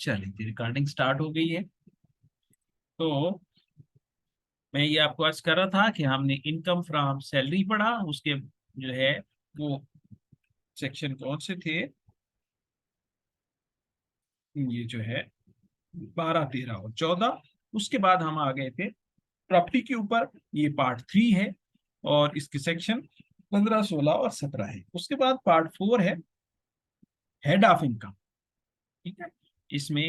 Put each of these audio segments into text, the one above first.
चलिए recording start हो गई है। तो मैं ये आपको आज कर रहा था कि हमने इनकम फ्रॉम सैलरी पढ़ा, उसके जो है वो सेक्शन कौन से थे, ये जो है 12, 13 और 14। उसके बाद हम आ गए थे प्रॉपर्टी के ऊपर, ये पार्ट 3 है और इसके सेक्शन 15, 16 और 17 है। उसके बाद पार्ट 4 है हेड ऑफ इनकम। ठीक है, इसमें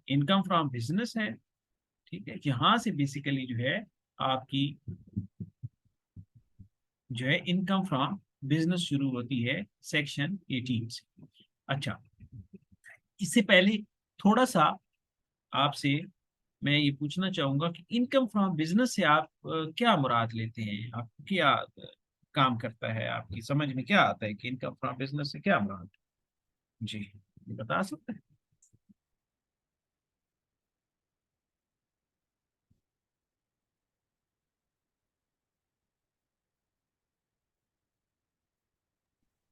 इनकम फ्रॉम बिजनेस है। ठीक है, यहाँ से बेसिकली जो है आपकी जो है इनकम फ्रॉम बिजनेस शुरू होती है सेक्शन 18 से। अच्छा, इससे पहले थोड़ा सा आपसे मैं ये पूछना चाहूंगा कि इनकम फ्रॉम बिजनेस से आप क्या मुराद लेते हैं, आप क्या काम करता है, आपकी समझ में क्या आता है कि इनकम फ्रॉम बिजनेस से क्या मुराद है? जी, ये बता सकते हैं?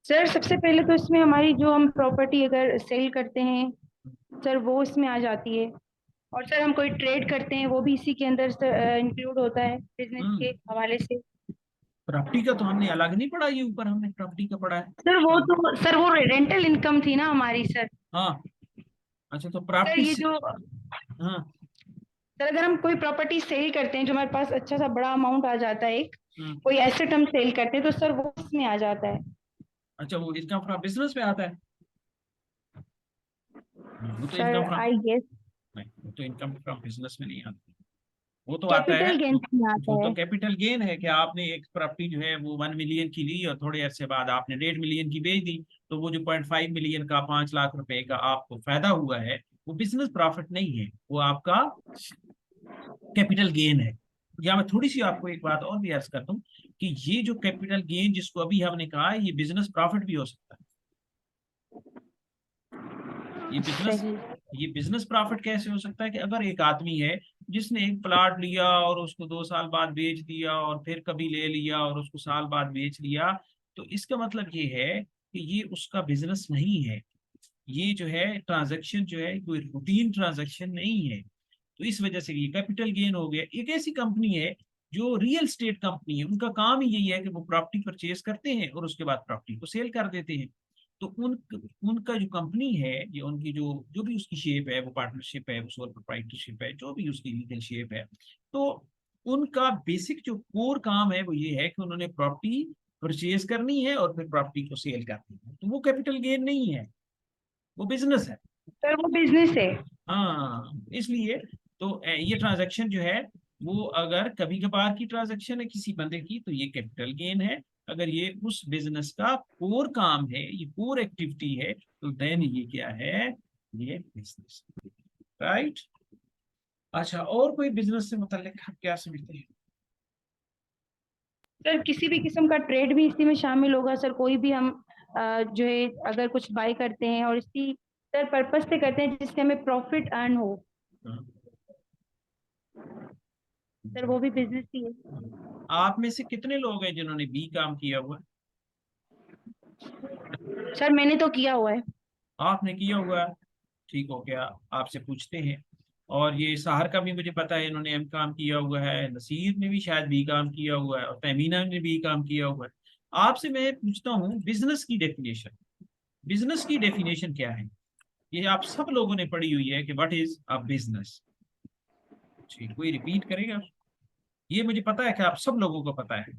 सर सबसे पहले तो इसमें हमारी जो हम प्रॉपर्टी अगर सेल करते हैं सर वो इसमें आ जाती है। और सर हम कोई ट्रेड करते हैं वो भी इसी के अंदर सर इंक्लूड होता है बिजनेस के हम्म, हवाले से। प्रॉपर्टी का तो हमने अलग नहीं पढ़ा, ये ऊपर हमने प्रॉपर्टी का पढ़ा है। सर वो रेंटल इनकम थी ना हमारी सर। हाँ, अच्छा तो सर प्रॉपर्टी ये से। जो हाँ। सर अगर हम कोई प्रॉपर्टी सेल करते हैं जो हमारे पास अच्छा सा बड़ा अमाउंट आ जाता है एक हम्म, कोई एसेट हम सेल करते हैं तो सर वो इसमें आ जाता है। अच्छा वो इनकम फ्रॉम बिजनेस में आता है। वो तो sir income from, I guess नहीं वो तो इनकम फ्रॉम बिजनेस में नहीं आता। वो तो आता है, कैपिटल गेन्स में वो आता तो है। कैपिटल गेन है कि आपने एक प्रॉपर्टी जो है वो 1 मिलियन की ली और थोड़े अरसे बाद आपने 1.5 मिलियन की बेच दी, तो वो जो 0.5 मिलियन का 5 लाख रुपए का आपको फायदा हुआ है, वो बिजनेस प्रॉफिट नहीं है, वो आपका कैपिटल गेन है। या मैं थोड़ी सी आपको एक बात और भी अर्ज करता हूँ कि ये जो कैपिटल गेन जिसको अभी हमने कहा है, ये बिजनेस प्रॉफिट भी हो सकता है। ये बिजनेस सही। ये बिजनेस प्रॉफिट कैसे हो सकता है कि अगर एक आदमी है जिसने एक प्लाट लिया और उसको 2 साल बाद बेच दिया और फिर कभी ले लिया और उसको साल बाद बेच लिया, तो इसका मतलब ये है कि ये उसका बिजनेस नहीं है। ये जो है ट्रांजैक्शन जो है कोई रूटीन ट्रांजैक्शन नहीं है। तो इस वजह से ये कैपिटल गेन हो गया। एक ऐसी कंपनी है जो रियल स्टेट कंपनी है, उनका काम ही यही है कि वो प्रॉपर्टी परचेज करते हैं और उसके बाद प्रॉपर्टी को सेल कर देते हैं। तो उनका जो कंपनी है, ये उनकी जो जो भी उसकी शेप है, वो पार्टनरशिप है, वो सोल प्रोप्राइटरशिप है, जो भी उसकी लीगल शेप है, तो उनका बेसिक जो कोर काम है वो ये है कि उन्होंने प्रॉपर्टी परचेज करनी है और फिर प्रॉपर्टी को सेल करनी है। तो वो कैपिटल गेन नहीं है, वो बिजनेस है। सर वो बिजनेस है। हाँ, इसलिए तो ये ट्रांजैक्शन जो है वो अगर कभी कभार की ट्रांजैक्शन है किसी बंदे की, तो ये कैपिटल गेन है। अगर ये उस बिजनेस का कोर काम है, ये कोर एक्टिविटी है, तो देन ये क्या है, ये बिजनेस। राइट। अच्छा, और कोई बिजनेस से मुताल्लिक आप क्या समझते हैं? सर किसी भी किस्म का ट्रेड भी इसी में शामिल होगा सर कोई भी हम जो है अगर कुछ बाय करते हैं और इसी सर पर्पस से करते हैं जिससे हमें प्रॉफिट अर्न हो हाँ। सर वो भी बिजनेस ही है। आप में से कितने लोग हैं जिन्होंने बी काम किया हुआ है? सर मैंने तो किया हुआ है। आपने किया हुआ है, ठीक हो गया, आपसे पूछते हैं। और ये साहर का भी मुझे पता है, इन्होंने एम काम किया हुआ है, नसीर ने भी शायद बी काम किया हुआ है और तहमीना ने भी काम किया हुआ है। आपसे मैं पूछता हूँ बिजनेस की डेफिनेशन, बिजनेस की डेफिनेशन क्या है? ये आप सब लोगों ने पढ़ी हुई है कि व्हाट इज अ बिजनेस। ठीक, कोई रिपीट करेगा? ये मुझे पता है कि आप सब लोगों को पता है।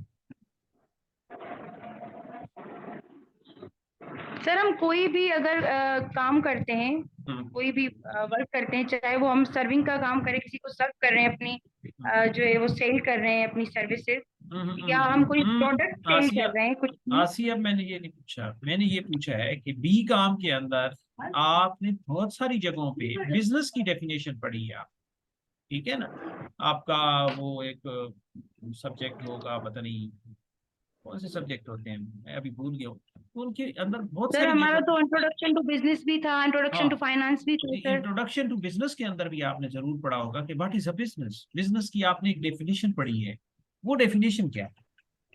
सर हम कोई भी अगर काम करते हैं हम्म, कोई भी वर्क करते हैं चाहे वो हम सर्विंग का काम करें किसी को सर्व कर रहे हैं अपनी हम्म, जो है वो सेल कर रहे हैं अपनी सर्विसेज या हम कोई प्रोडक्ट सेल आसिया, कर रहे हैं कुछ भी। आसिया मैंने ये नहीं पूछा, मैंने ये पूछा है कि बी काम के अंदर आपने बहुत सारी जगहों पे बिजनेस की डेफिनेशन पढ़ी है आप, ठीक है ना? आपका वो एक सब्जेक्ट होगा, पता नहीं कौन से सब्जेक्ट होते हैं, मैं अभी भूल गया हूँ, तो उनके अंदर बहुत सर सारी हमारा जगह। तो इंट्रोडक्शन टू बिजनेस भी था इंट्रोडक्शन टू हाँ, फाइनेंस भी था सर। इंट्रोडक्शन टू बिजनेस के अंदर भी आपने जरूर पढ़ा होगा कि what is a business. Business की आपने एक डेफिनेशन पढ़ी है, वो डेफिनेशन क्या है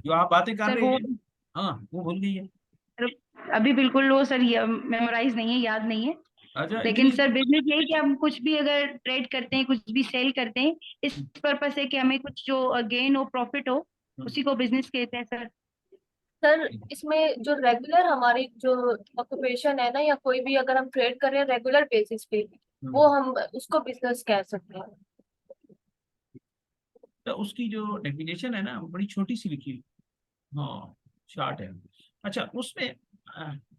जो आप बातें कर सर रहे वो हैं? हाँ, वो भूल गई है। सर, अभी बिल्कुल लो सर ये मेमोराइज नहीं है याद नहीं है। अच्छा लेकिन इतनी। सर बिजनेस यही कि हम कुछ भी अगर ट्रेड करते हैं, कुछ भी सेल करते हैं, इस पर्पस है कि हमें कुछ जो गेन हो, प्रॉफिट हो, उसी को बिजनेस कहते हैं सर। सर इसमें जो रेगुलर हमारी जो ऑक्यूपेशन है ना, या कोई भी अगर हम ट्रेड कर रहे हैं रेगुलर बेसिस पे, वो हम उसको बिजनेस कह सकते हैं। तो उसकी जो डेफिनेशन है ना वो बड़ी छोटी सी लिखी हुई, हाँ शार्ट है। अच्छा उसमें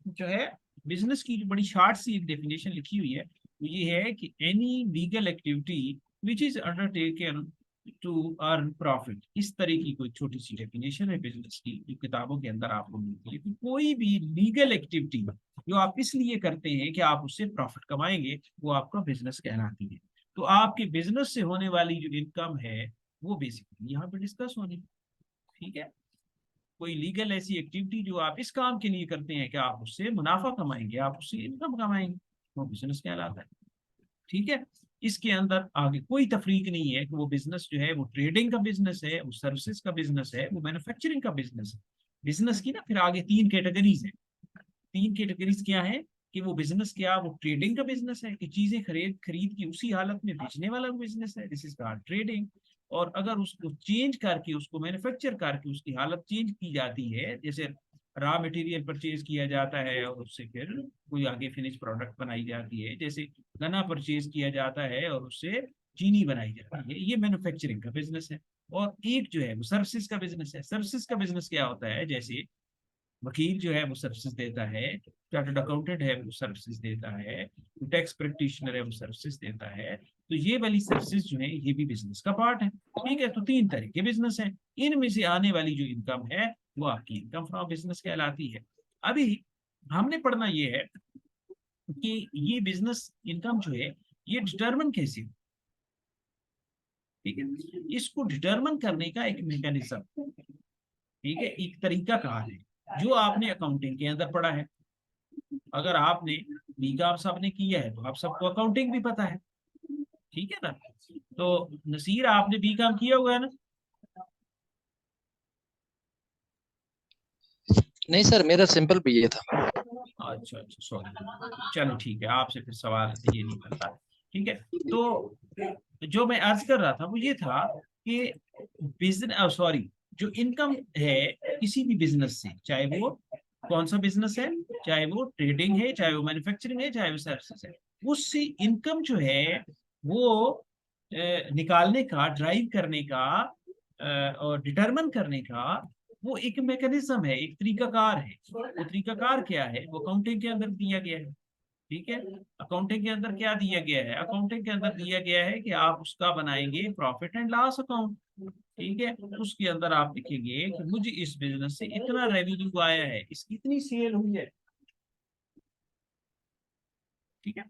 जो है बिजनेस की जो बड़ी शार्ट सी एक डेफिनेशन लिखी हुई है वो ये है कि any legal activity which is undertaken to earn profit. इस तरह की कोई छोटी सी डेफिनेशन है बिजनेस की जो किताबों के अंदर आपको मिलती है कि कोई भी लीगल एक्टिविटी जो आप इसलिए करते हैं कि आप उससे प्रॉफिट कमाएंगे वो आपका बिजनेस कहलाती है। तो आपके बिजनेस से होने वाली जो इनकम है वो बेसिकली यहाँ पे डिस्कस होनी। ठीक है, कोई लीगल ऐसी एक्टिविटी जो आप इस काम के लिए करते हैं कि आप उससे मुनाफा कमाएंगे, आप उससे इनकम कमाएंगे, वो बिजनेस कहलाता है। ठीक है, इसके अंदर आगे कोई तफरीक नहीं है कि वो बिजनेस जो है वो ट्रेडिंग का बिजनेस है, वो सर्विसेज का बिजनेस है, वो मैन्युफैक्चरिंग का बिजनेस है। बिजनेस की ना फिर आगे तीन कैटेगरीज है। तीन कैटेगरीज क्या है कि वो बिजनेस क्या, वो ट्रेडिंग का बिजनेस है कि चीजें खरीद खरीद की उसी हालत में बेचने वाला बिजनेस है, दिस इज कॉल्ड ट्रेडिंग। और अगर उसको चेंज करके, उसको मैन्युफैक्चर करके उसकी हालत चेंज की जाती है, जैसे रॉ मटेरियल परचेज किया जाता है और उससे फिर कोई आगे फिनिश प्रोडक्ट बनाई जाती है, जैसे गन्ना परचेज किया जाता है और उससे चीनी बनाई जाती है, ये मैन्युफैक्चरिंग का बिजनेस है। और एक जो है वो सर्विसेज का बिजनेस है। सर्विसेज का बिजनेस क्या होता है, जैसे वकील जो है वो सर्विसेज देता है, चार्टर्ड अकाउंटेंट है वो सर्विसेज देता है, टैक्स प्रैक्टिशनर है वो सर्विसेज देता है। तो ये वाली सर्विसेज जो है ये भी बिजनेस का पार्ट है। ठीक है, तो तीन तरह के बिजनेस है, इनमें से आने वाली जो इनकम है वो आपकी इनकम फ्रॉम बिजनेस कहलाती है। अभी हमने पढ़ना ये है कि ये बिजनेस इनकम जो है ये डिटरमिन कैसे, ठीक है, इसको डिटरमिन करने का एक मैकेनिज्म, ठीक है, एक तरीका कहा है जो आपने अकाउंटिंग के अंदर पढ़ा है। अगर आपने बीकॉम सबने किया है तो आप सबको अकाउंटिंग भी पता है, ठीक है ना। तो नसीर आपने बीकॉम किया हुआ है ना? नहीं सर, मेरा सिंपल बीए था। अच्छा अच्छा सॉरी, चलो ठीक है, आपसे फिर सवाल ये नहीं बनता। ठीक है, तो जो मैं अर्ज कर रहा था वो ये था कि बिजनेस, सॉरी, जो इनकम है किसी भी बिजनेस से, चाहे वो कौन सा बिजनेस है, चाहे वो ट्रेडिंग है, चाहे वो मैन्युफैक्चरिंग है, चाहे वो सर्विसेज है, उससे इनकम जो है वो निकालने का, ड्राइव करने का और डिटरमिन करने का वो एक मैकेनिज्म है, एक तरीकाकार है। वो तरीकाकार क्या है, वो अकाउंटिंग के अंदर दिया गया है। ठीक है, अकाउंटिंग के अंदर क्या दिया गया है, अकाउंटिंग के अंदर दिया गया है कि आप उसका बनाएंगे प्रॉफिट एंड लॉस अकाउंट। ठीक है, उसके अंदर आप लिखेंगे कि मुझे इस बिजनेस से इतना रेवेन्यू आया है, इसकी इतनी सेल हुई है, ठीक है,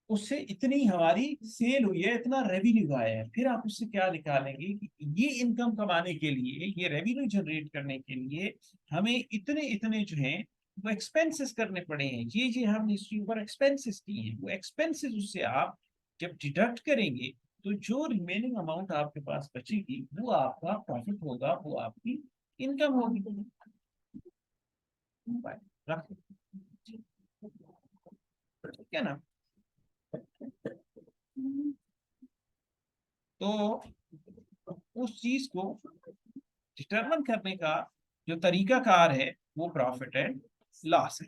उससे इतनी हमारी सेल हुई है, इतना रेवेन्यू आया है। फिर आप उससे क्या निकालेंगे कि ये इनकम कमाने के लिए, ये रेवेन्यू जनरेट करने के लिए हमें इतने इतने जो हैं वो एक्सपेंसेस करने पड़े हैं, ये हमने इसके ऊपर एक्सपेंसेस किए हैं। वो एक्सपेंसेस उससे आप जब डिडक्ट करेंगे तो जो रिमेनिंग अमाउंट आपके पास बचेगी वो आपका प्रॉफिट होगा, वो आपकी इनकम होगी। रखो, ठीक है ना। तो उस चीज को डिटरमिन करने का जो तरीकाकार है वो प्रॉफिट एंड लॉस है,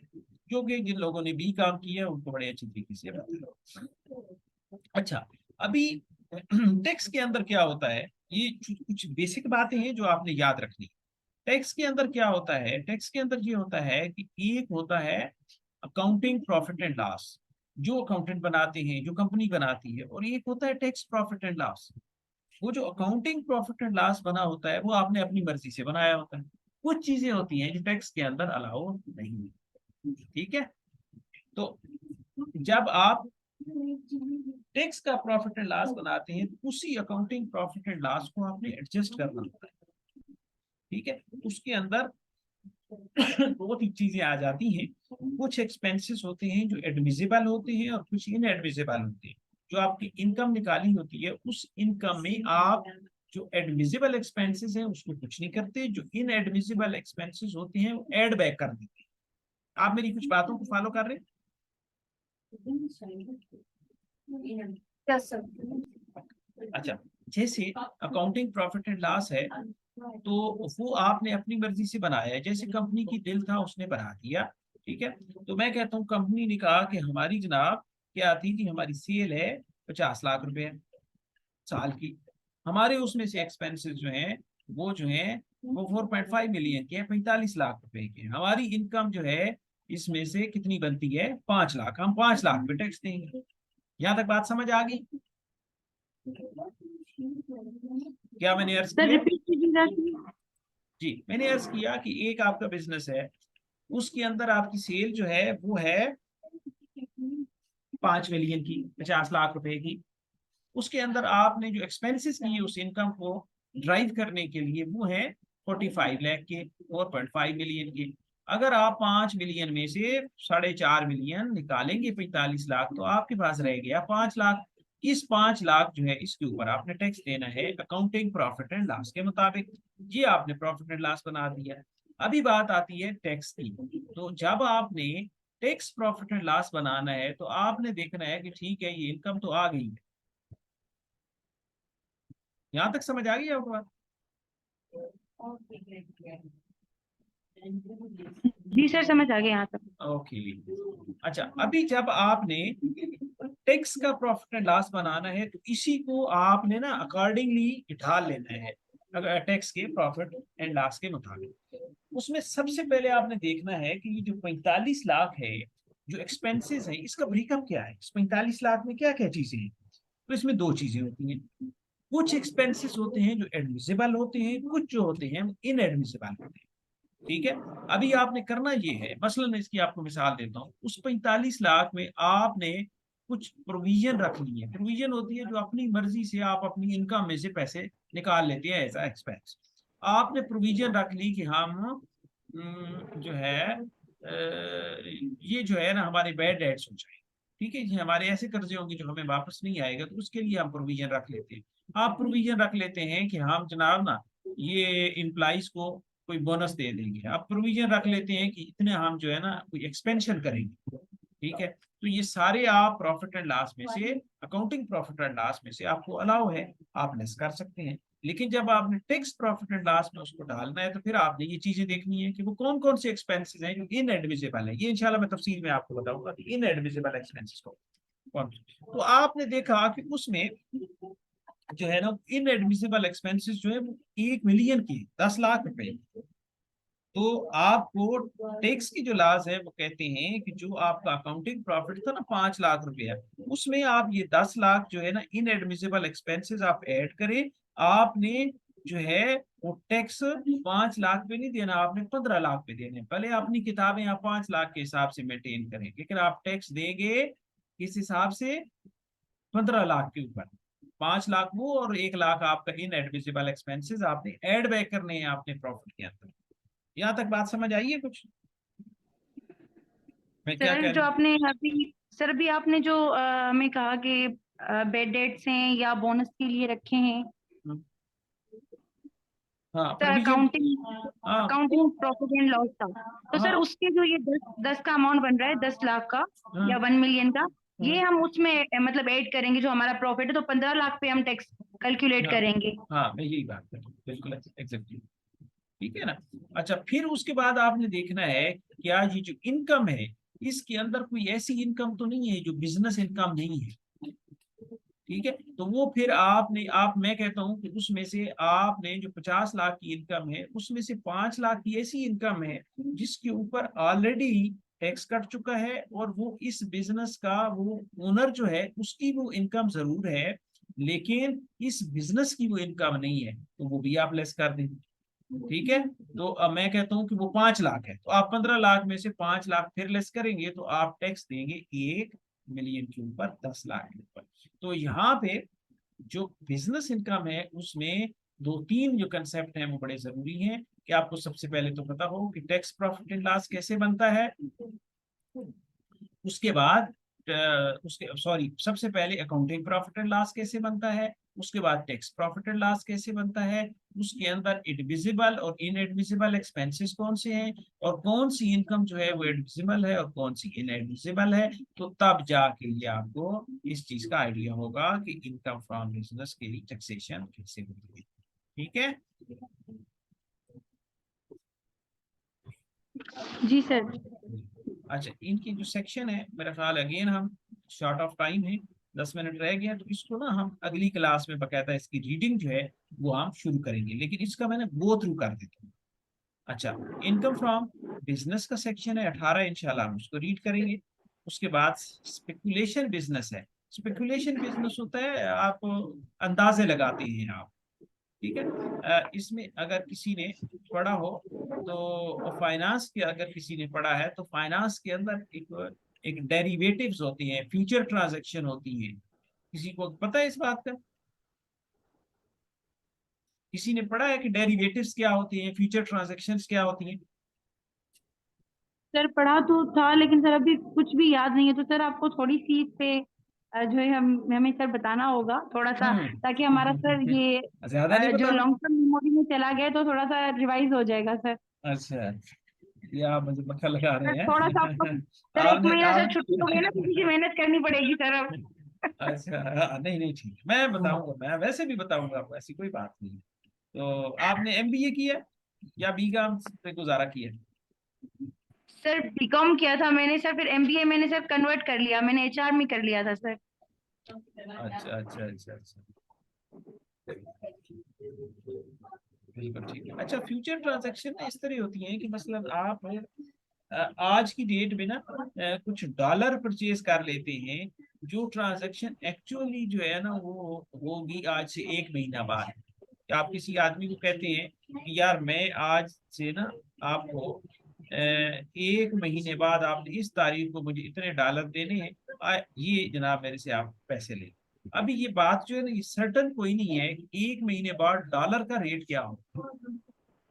जो कि जिन लोगों ने भी काम किया है उनको बड़े अच्छे तरीके से पता है। अच्छा, अभी टैक्स के अंदर क्या होता है, ये कुछ बेसिक बातें हैं जो आपने याद रखनी है। टैक्स के अंदर क्या होता है, टैक्स के अंदर ये होता है कि एक होता है अकाउंटिंग प्रॉफिट एंड लॉस, जो अकाउंटेंट बनाते हैं, जो कंपनी बनाती है, और एक होता है टैक्स प्रॉफिट एंड लॉस। वो जो अकाउंटिंग प्रॉफिट एंड लॉस बना होता है वो आपने अपनी मर्जी से बनाया होता है। कुछ चीजें होती हैं जो टैक्स के अंदर अलाउ नहीं है। ठीक है, तो जब आप टैक्स का प्रॉफिट एंड लॉस बनाते हैं तो उसी अकाउंटिंग प्रॉफिट एंड लॉस को आपने एडजस्ट करना होता है। ठीक है, उसके अंदर दो तीन चीजें आ जाती हैं। कुछ एक्सपेंसेस होते हैं जो एडमिजिबल होते हैं और कुछ इनएडमिजिबल होते हैं। जो आपकी इनकम निकाली होती है उस इनकम में आप जो एडमिजिबल एक्सपेंसेस हैं उसको कुछ नहीं करते, जो इनएडमिजिबल एक्सपेंसेस होते हैं वो एड बैक कर देते हैं। आप मेरी कुछ बातों को फॉलो कर रहे हैं? Yes sir. अच्छा, जैसे अकाउंटिंग प्रॉफिट एंड लॉस है तो वो आपने अपनी मर्जी से बनाया है, जैसे कंपनी की दिल था उसने बना दिया, ठीक है। तो मैं कहता हूँ कंपनी ने कहा कि हमारी जनाब क्या थी कि हमारी सेल है 50 लाख रुपए साल की, हमारे उसमें से एक्सपेंसेस जो हैं वो जो है वो 4.5 मिलियन के, 45 लाख रुपए के, हमारी इनकम जो है इसमें से कितनी बनती है 5 लाख, हम 5 लाख पे टैक्स देंगे। यहाँ तक बात समझ आ गई? क्या मैंने अर्ज सर किया? रिपीट कीजिएगा कि जी, मैंने अर्ज किया कि एक आपका बिजनेस है, उसके अंदर आपकी सेल जो है वो है 5 मिलियन की, 50 लाख रुपए की, उसके अंदर आपने जो एक्सपेंसेस किए उस इनकम को ड्राइव करने के लिए वो है 45 लाख के, 4.5 मिलियन के। अगर आप 5 मिलियन में से 4.5 मिलियन निकालेंगे 45 लाख, तो आपके पास रह गया 5 लाख। इस 5 लाख जो है इसके ऊपर आपने टैक्स देना है अकाउंटिंग प्रॉफिट एंड लॉस के मुताबिक। ये आपने प्रॉफिट एंड लॉस बना दिया। अभी बात आती है टैक्स की। तो जब आपने टैक्स प्रॉफिट एंड लॉस बनाना है तो आपने देखना है कि ठीक है ये इनकम तो आ गई है। यहाँ तक समझ आ गई आपको बात? जी सर समझ आ गया यहाँ तक। ओके। अच्छा, अभी जब आपने टैक्स का प्रॉफिट एंड लॉस बनाना है तो इसी को आपने ना अकॉर्डिंगली ढाल लेना है अगर टैक्स के प्रॉफिट एंड लॉस के मुताबिक। उसमें सबसे पहले आपने देखना है कि ये जो 45 लाख है जो एक्सपेंसेस है इसका ब्रेकअप क्या है, इस 45 लाख में क्या क्या चीजें हैं। तो इसमें दो चीजें होती हैं, कुछ एक्सपेंसेस होते हैं जो एडमिसिबल होते हैं, कुछ जो होते हैं इनएडमिसिबल होते हैं, ठीक है। अभी आपने करना ये है, मसलन इसकी आपको मिसाल देता हूँ, उस 45 लाख में आपने कुछ प्रोविजन रख ली है। प्रोविजन होती है जो अपनी मर्जी से आप अपनी इनकम में से पैसे निकाल लेते हैं एज एक्सपेंस। आपने प्रोविजन रख ली कि हम जो है ये जो है ना हमारे बैड डेट्स हो जाए, ठीक है जी, हमारे ऐसे कर्जे होंगे जो हमें वापस नहीं आएगा, तो उसके लिए हम प्रोविजन रख लेते हैं। आप प्रोविजन रख लेते हैं कि हम जनाब ना ये इम्प्लाइज को कोई बोनस दे देंगे। आप प्रोविजन रख लेते हैं कि इतने हम जो है ना कोई एक्सपेंशन करेंगे, ठीक है। तो ये सारे आप प्रॉफिट एंड लॉस में से, अकाउंटिंग प्रॉफिट एंड लॉस में से आपको अलाउ है, आप लेस कर सकते हैं। लेकिन जब आपने टैक्स प्रॉफिट एंड लॉस में उसको डालना है तो फिर आपने ये चीजें देखनी है कि वो कौन कौन से एक्सपेंसेस हैं जो इनएडमिसिबल है। ये इंशाल्लाह मैं तफसील में आपको बताऊंगा कि इनएडमिसिबल एक्सपेंसेस को कौन। तो आपने देखा कि उसमें जो है ना इनएडमिसिबल एक्सपेंसेस जो है वो 1 मिलियन की 10 लाख रुपए। तो आपको टैक्स की जो लाज है वो कहते हैं कि जो आपका अकाउंटिंग प्रॉफिट था ना 5 लाख रुपया, उसमें आप ये 10 लाख जो है ना इनएडमिसिबल एक्सपेंसेस आप ऐड करें। आपने जो है वो टैक्स 5 लाख पे नहीं देना, आपने 15 लाख पे देने। भले अपनी किताबें आप 5 लाख के हिसाब से मेंटेन करें, लेकिन आप टैक्स देंगे किस हिसाब से, 15 लाख के ऊपर। 5 लाख वो और 1 लाख आपका इनएडमिसिबल एक्सपेंसेस आपने ऐड बैक करने हैं अपने प्रॉफिट के अंदर। यहाँ तक बात समझ आई है कुछ मैं क्या सर कह जो रहा हूँ? आपने अभी सर अभी आपने जो हमें कहा कि बेड डेट्स हैं या बोनस के लिए रखे हैं हाँ, सर प्रोविजन। अकाउंटिंग हाँ अकाउंटिंग प्रॉफिट एंड लॉस का। तो सर हाँ उसके जो ये 10 का अमाउंट बन रहा है 10 लाख का हाँ या 1 मिलियन का, ये हाँ हम उसमें मतलब ऐड करेंगे जो हमारा प्रॉफिट है, तो 15 लाख पे हम टैक्स कैलकुलेट हाँ करेंगे। हाँ, मैं यही बात कर रहा हूँ, बिल्कुल एग्जैक्टली, ठीक है ना। अच्छा, फिर उसके बाद आपने देखना है क्या ये जो इनकम है इसके अंदर कोई ऐसी इनकम तो नहीं है जो बिजनेस इनकम नहीं है, ठीक है। तो वो फिर आपने मैं कहता हूं कि उसमें से आपने जो 50 लाख की इनकम है उसमें से 5 लाख की ऐसी इनकम है जिसके ऊपर ऑलरेडी टैक्स कट चुका है और वो इस बिजनेस का वो ओनर जो है उसकी वो इनकम जरूर है, लेकिन इस बिजनेस की वो इनकम नहीं है, तो वो भी आप लेस कर दें, ठीक है। तो अब मैं कहता हूं कि वो 5 लाख है, तो आप 15 लाख में से 5 लाख फिर लेस करेंगे तो आप टैक्स देंगे 1 मिलियन के ऊपर, 10 लाख के ऊपर। तो यहाँ पे जो बिजनेस इनकम है उसमें दो तीन जो कंसेप्ट हैं वो बड़े जरूरी हैं कि आपको सबसे पहले तो पता हो कि टैक्स प्रॉफिट एंड लॉस कैसे बनता है। उसके बाद उसके सबसे पहले अकाउंटिंग प्रॉफिट एंड लॉस कैसे बनता है, उसके बाद टैक्स प्रॉफिट एंड लॉस कैसे बनता है, उसके अंदर एडमिसिबल और इनएडमिसिबल एक्सपेंसेस कौन से हैं, और कौन सी इनकम जो है वो एडमिसिबल है और कौन सी इनएडमिसिबल है, तो तब जाके ये आपको इस चीज का आइडिया होगा कि इनकम फ्रॉम बिजनेस के लिए टैक्सेशन कैसे होती है। ठीक है। जी सर। अच्छा, इनकी जो सेक्शन है, मेरा ख्याल अगेन हम शॉर्ट ऑफ टाइम है, 10 मिनट रह गया, तो इसको ना हम अगली क्लास में बकायदा इसकी रीडिंग जो है वो हम शुरू करेंगे, लेकिन इसका मैंने गो थ्रू कर देता हूँ। अच्छा, इनकम फ्रॉम बिजनेस का सेक्शन है 18, इंशाल्लाह हम उसको रीड करेंगे। उसके बाद स्पेकुलेशन बिजनेस है। स्पेकुलेशन बिजनेस होता है आप अंदाजे लगाते हैं आप, ठीक है। इसमें अगर किसी ने पढ़ा हो तो फाइनेंस के, अगर किसी ने पढ़ा है तो फाइनेंस के अंदर एक डेरिवेटिव्स होती हैं, फ्यूचर ट्रांजैक्शन होती हैं। किसी को पता है इस बात का? किसी ने पढ़ा है कि डेरिवेटिव्स क्या होती हैं, फ्यूचर ट्रांजैक्शंस क्या होती हैं? सर पढ़ा तो था, लेकिन सर अभी कुछ भी याद नहीं है, तो सर आपको थोड़ी सी इस पे जो है हमें सर बताना होगा थोड़ा सा, ताकि हमारा सर ये ज्यादा नहीं जो पता? लॉन्ग टर्म मेमोरी में चला गया है, तो थोड़ा सा रिवाइज हो जाएगा सर। अच्छा, ये आप मुझे मक्खा लगा सर रहे थोड़ा सा आपको, हैं। सर एक आपने महीना सर आप छुट्टी हो गई ना, तो मुझे मेहनत करनी पड़ेगी सर अब। अच्छा, नहीं नहीं ठीक है, मैं बताऊंगा, मैं वैसे भी बताऊंगा आपको, ऐसी कोई बात नहीं है। तो आपने एमबीए किया या बीकॉम से गुजारा किया? सर बीकॉम किया था मैंने सर, फिर एमबीए मैंने सर कन्वर्ट कर लिया, मैंने एचआर में कर लिया था सर। अच्छा अच्छा अच्छा अच्छा, बिल्कुल ठीक है। अच्छा, फ्यूचर ट्रांजैक्शन इस तरह होती हैं कि मतलब आप आज की डेट में ना कुछ डॉलर परचेज कर लेते हैं, जो ट्रांजैक्शन एक्चुअली जो है ना वो होगी आज से 1 महीना बाद। कि आप किसी आदमी को कहते हैं कि यार मैं आज से ना आपको 1 महीने बाद आपने इस तारीख को मुझे इतने डॉलर देने हैं, ये जनाब मेरे से आप पैसे ले। अभी ये बात जो है ना, ये सर्टन कोई नहीं है कि 1 महीने बाद डॉलर का रेट क्या हो,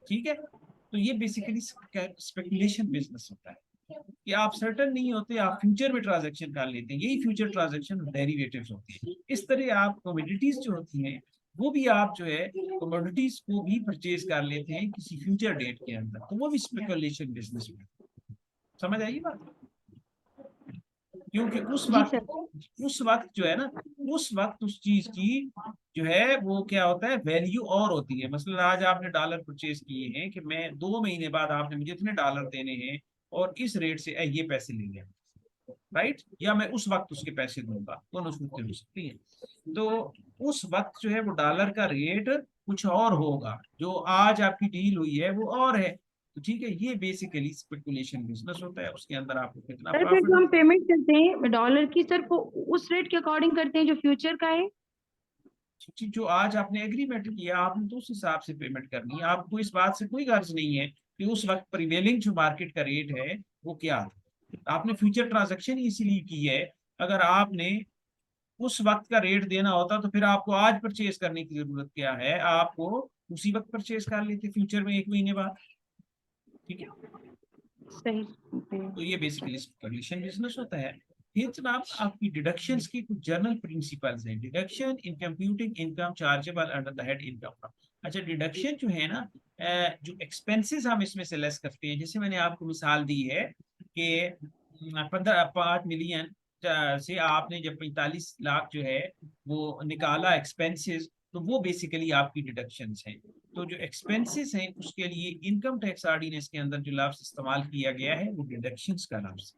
ठीक है। तो ये बेसिकली स्पेकुलेशन बिजनेस होता है कि आप सर्टन नहीं होते, आप फ्यूचर में ट्रांजैक्शन कर लेते हैं, यही फ्यूचर ट्रांजैक्शन डेरिवेटिव्स होती है। इस तरह आप कमोडिटीज जो होती हैं वो भी आप जो है कमोडिटीज को भी परचेज कर लेते हैं किसी फ्यूचर डेट के अंदर, तो वो भी स्पेकुलेशन बिजनेस में। समझ आइए बात? क्योंकि जी सर। उस वक्त जो है ना, उस वक्त उस चीज की जो है वो क्या होता है, वैल्यू और होती है। मतलब आज आपने डॉलर परचेज किए हैं कि मैं 2 महीने बाद आपने मुझे इतने डॉलर देने हैं और इस रेट से ये पैसे ले लें, राइट, या मैं उस वक्त उसके पैसे दूंगा, दोनों सूरतें हो सकती हैं। तो उस वक्त जो है वो डॉलर का रेट कुछ और होगा, जो आज आपकी डील हुई है वो और है। तो ठीक है, ये बेसिकली स्पेकुलेशन बिजनेस होता है, उसके अंदर आपको कितना सर फिर प्रॉफिट जो हो। हम पेमेंट करते हैं डॉलर की सर, वो उस रेट के अकॉर्डिंग करते हैं जो फ्यूचर का है। जो आज आपने एग्रीमेंट किया आपने तो उस हिसाब से पेमेंट करनी है, आपको इस बात से कोई गर्ज नहीं है कि उस वक्त प्रिवेलिंग जो मार्केट का रेट है वो क्या था। आपने फ्यूचर ट्रांजैक्शन इसीलिए की है। अगर आपने उस वक्त का रेट देना होता तो फिर आपको आज परचेज करने की जरूरत क्या है, आपको उसी वक्त परचेज कर लेते फ्यूचर में 1 महीने बाद, ठीक है। सही। तो ये बेसिकली कमीशन बिजनेस होता है। फिर जनाब आपकी डिडक्शंस की कुछ जनरल प्रिंसिपल्स हैं। Deduction in computing income chargeable under the head income. अच्छा, डिडक्शन जो है ना, जो एक्सपेंसेस हम इसमें से लेस करते हैं, जैसे मैंने आपको मिसाल दी है कि 5 मिलियन से आपने जब 45 लाख जो है वो निकाला एक्सपेंसेस, तो वो बेसिकली आपकी डिडक्शंस हैं। तो जो एक्सपेंसेस हैं उसके लिए इनकम टैक्स ऑर्डिनेंस के अंदर जो लफ्ज इस्तेमाल किया गया है वो डिडक्शंस का लफ्ज,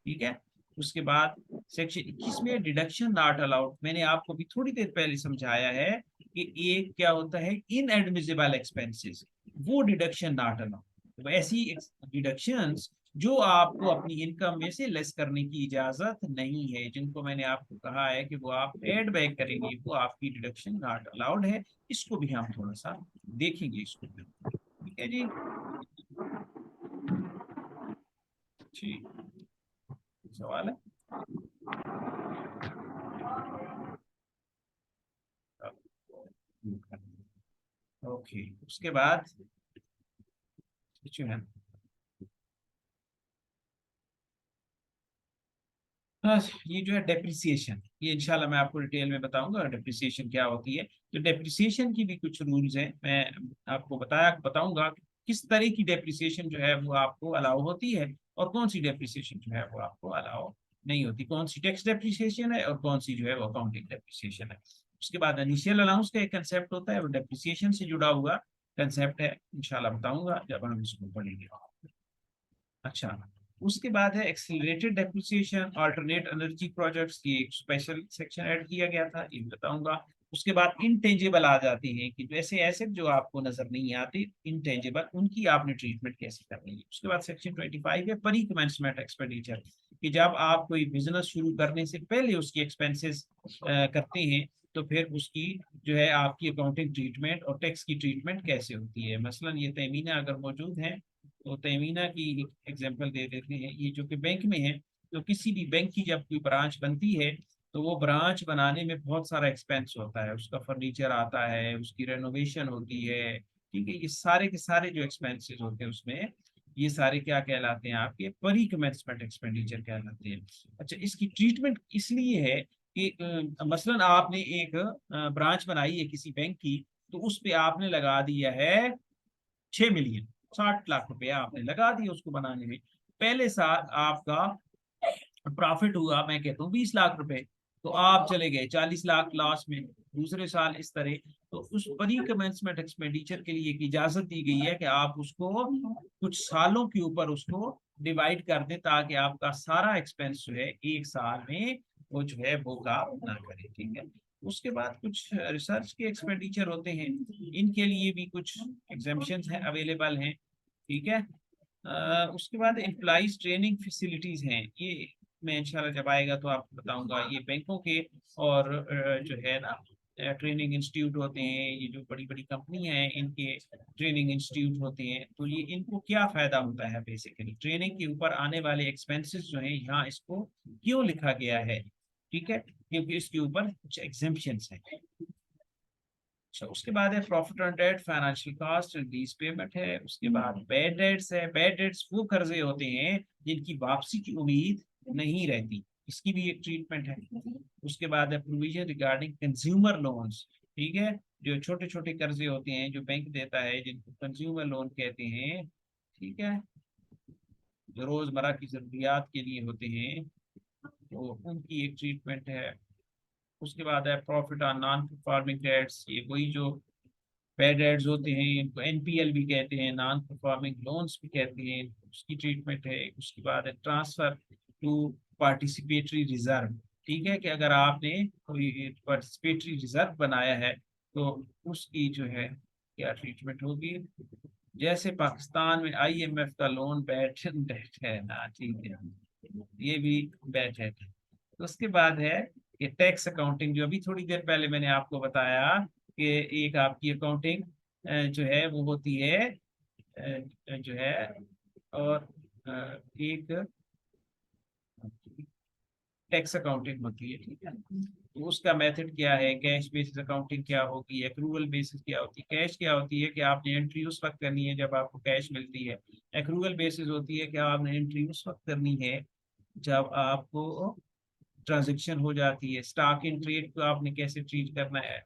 ठीक है। उसके बाद सेक्शन 21 में डिडक्शन नॉट अलाउड, मैंने आपको भी थोड़ी देर पहले समझाया है कि एक क्या होता है इनएडमिसिबल एक्सपेंसेस, वो डिडक्शन नॉट अलाउड। तो ऐसी डिडक्शंस जो आपको अपनी इनकम में से लेस करने की इजाजत नहीं है, जिनको मैंने आपको कहा है कि वो आप एड बैक करेंगे, वो आपकी डिडक्शन नॉट अलाउड है। इसको भी हम थोड़ा सा देखेंगे इसको भी, ठीक है जी। ठीक, सवाल है? ओके, उसके बाद जो है बस ये जो है डेप्रिसिएशन, ये इंशाल्लाह मैं आपको डिटेल में बताऊंगा डेप्रिसिएशन क्या होती है। तो डेप्रिसिएशन की भी कुछ रूल्स हैं, मैं आपको बताऊंगा किस तरह की डेप्रिसिएशन जो है वो आपको अलाउ होती है और कौन सी डेप्रिसिएशन जो है वो आपको अलाउ नहीं होती, कौन सी टैक्स डेप्रिसिएशन है और कौन सी जो है वो अकाउंटिंग डेप्रिसिएशन है। उसके बाद इनिशियल अलाउंस का एक कंसेप्ट होता है, वो डेप्रिसिएशन से जुड़ा हुआ कंसेप्ट है, इंशाल्लाह बताऊंगा जब हम इसको पढ़ेंगे। अच्छा, उसके बाद है accelerated depreciation, alternate energy projects की एक स्पेशल सेक्शन ऐड किया गया था, ये बताऊंगा। उसके बाद इंटेंजिबल आ जाते हैं कि जैसे एसेट जो आपको नजर नहीं आते, इंटेंजिबल, उनकी आपने ट्रीटमेंट कैसे करनी है। उसके बाद सेक्शन 25 है प्री कमेंसमेंट एक्सपेंडिचर, कि जब आप कोई बिजनेस शुरू करने से पहले उसकी एक्सपेंसेस करते हैं तो फिर उसकी जो है आपकी अकाउंटिंग ट्रीटमेंट और टैक्स की ट्रीटमेंट कैसे होती है। मसलन ये तहमीना अगर मौजूद है तो तहमीना की एग्जांपल दे देते हैं। ये जो कि बैंक में है, तो किसी भी बैंक की जब कोई ब्रांच बनती है तो वो ब्रांच बनाने में बहुत सारा एक्सपेंस होता है, उसका फर्नीचर आता है, उसकी रेनोवेशन होती है, ठीक है। ये सारे के सारे जो एक्सपेंसेस होते हैं उसमें, ये सारे क्या कहलाते हैं, आपके प्री कमेंसमेंट एक्सपेंडिचर कहलाते हैं। अच्छा, इसकी ट्रीटमेंट इसलिए है कि मसलन आपने एक ब्रांच बनाई है किसी बैंक की, तो उस पे आपने लगा दिया है 6 मिलियन, 60 लाख रुपया आपने लगा दिया उसको बनाने में। पहले साल आपका प्रॉफिट हुआ, मैं कहता हूँ 20 लाख रुपए, तो आप चले गए 40 लाख लॉस में। दूसरे साल इस तरह, तो उस प्री कमेंसमेंट एक्सपेंडिचर के लिए एक इजाजत दी गई है कि आप उसको कुछ सालों के ऊपर उसको डिवाइड कर दें, ताकि आपका सारा एक्सपेंस जो है एक साल में वो जो है वो काम ना करे, ठीक है। उसके बाद कुछ रिसर्च के एक्सपेंडिचर होते हैं, इनके लिए भी कुछ एग्जेम्पशंस हैं, अवेलेबल हैं, ठीक है। उसके बाद एम्प्लॉइज ट्रेनिंग फैसिलिटीज हैं, ये मैं इंशाल्लाह जब आएगा तो आपको बताऊंगा। ये बैंकों के और जो है ना ट्रेनिंग इंस्टीट्यूट होते हैं, ये जो बड़ी बड़ी कंपनियां हैं इनके ट्रेनिंग इंस्टीट्यूट होते हैं, तो ये इनको क्या फायदा होता है, बेसिकली ट्रेनिंग के ऊपर आने वाले एक्सपेंसेस जो हैं यहाँ इसको क्यों लिखा गया है, ठीक है, क्योंकि इसके ऊपर कुछ एग्जेम्पशंस हैं। अच्छा, उसके बाद है profit on debt, financial cost, lease payment है। उसके बाद बैड डेट्स है, बैड डेट्स वो कर्जे होते हैं जिनकी वापसी की उम्मीद नहीं रहती, इसकी भी एक ट्रीटमेंट है। उसके बाद है प्रोविजन रिगार्डिंग कंज्यूमर लोन्स, ठीक है, जो छोटे छोटे कर्जे होते हैं जो बैंक देता है जिनको कंज्यूमर लोन कहते हैं, ठीक है, जो रोजमर्रा की जरूरियात के लिए होते हैं, तो उनकी एक ट्रीटमेंट है। उसके बाद है profit on non performing debts, ये वही जो बैड डेट्स होते हैं, इनको एनपीएल भी कहते हैं, नॉन परफॉर्मिंग लोन्स भी कहते हैं, उसकी ट्रीटमेंट है। उसके बाद है ट्रांसफर टू पार्टिसिपेटरी रिजर्व, ठीक है, कि अगर आपने कोई पार्टिसिपेटरी रिजर्व बनाया है तो उसकी जो है क्या ट्रीटमेंट होगी। जैसे पाकिस्तान में आईएमएफ का लोन बैड डेट है ना, ठीक है, ये भी बैड डेट है। तो उसके बाद है ये टैक्स अकाउंटिंग, जो अभी थोड़ी देर पहले मैंने आपको बताया कि एक आपकी अकाउंटिंग जो है वो होती है जो है, और एक टैक्स अकाउंटिंग होती है, ठीक है। तो उसका मेथड क्या है, कैश बेसिस अकाउंटिंग क्या होगी, एक्रूवल बेसिस क्या होती है। कैश क्या होती है कि आपने एंट्री उस वक्त करनी है जब आपको कैश मिलती है। एक्रूवल बेसिस होती है कि आपने एंट्री उस वक्त करनी है जब आपको ट्रांजेक्शन हो जाती है। स्टॉक इन ट्रेड को आपने कैसे ट्रीट करना है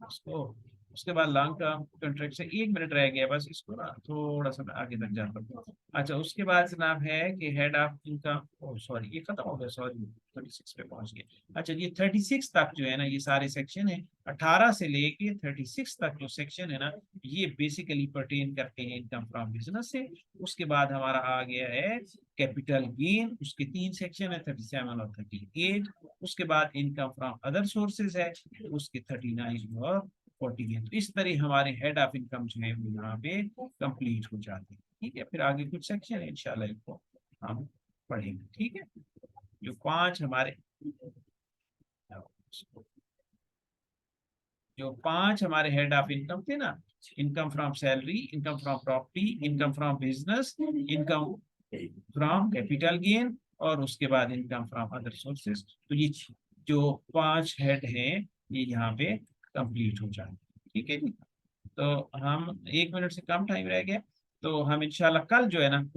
उसको। उसके बाद लॉन्ग टर्म कॉन्ट्रैक्ट से 1 मिनट रह गया बस, इसको ना थोड़ा सा मैं आगे तक जाता हूँ। अच्छा, उसके बाद जनाब है कि head of income, oh sorry ये खत्म हो गया, सॉरी 36 पे पहुंच गए। अच्छा, ये 36 तक जो है ना, ये सारे सेक्शन है 18 से लेके 36 तक जो सेक्शन है ना, ये बेसिकली पर्टेन करते हैं इनकम फ्रॉम बिजनेस से। उसके बाद हमारा आ गया है कैपिटल गेन, उसके 3 सेक्शन है 37 और 38। उसके बाद इनकम फ्रॉम अदर सोर्सेज है, उसके 39 और 40 है। तो इस तरह हमारे हेड ऑफ इनकम जो है वो यहाँ पे कंप्लीट हो जाते हैं, ठीक है। फिर आगे कुछ सेक्शन है इंशाल्लाह इनको हम पढ़ेंगे, ठीक है। जो 5 हमारे हेड ऑफ इनकम थे ना, income from salary, income from property, income from business, income from capital gain, और उसके बाद इनकम फ्रॉम अदर सोर्सेज। तो ये जो 5 हेड हैं ये यहाँ पे कंप्लीट हो जाए, ठीक है जी। तो हम 1 मिनट से कम टाइम रह गया, तो हम इंशाल्लाह कल जो है ना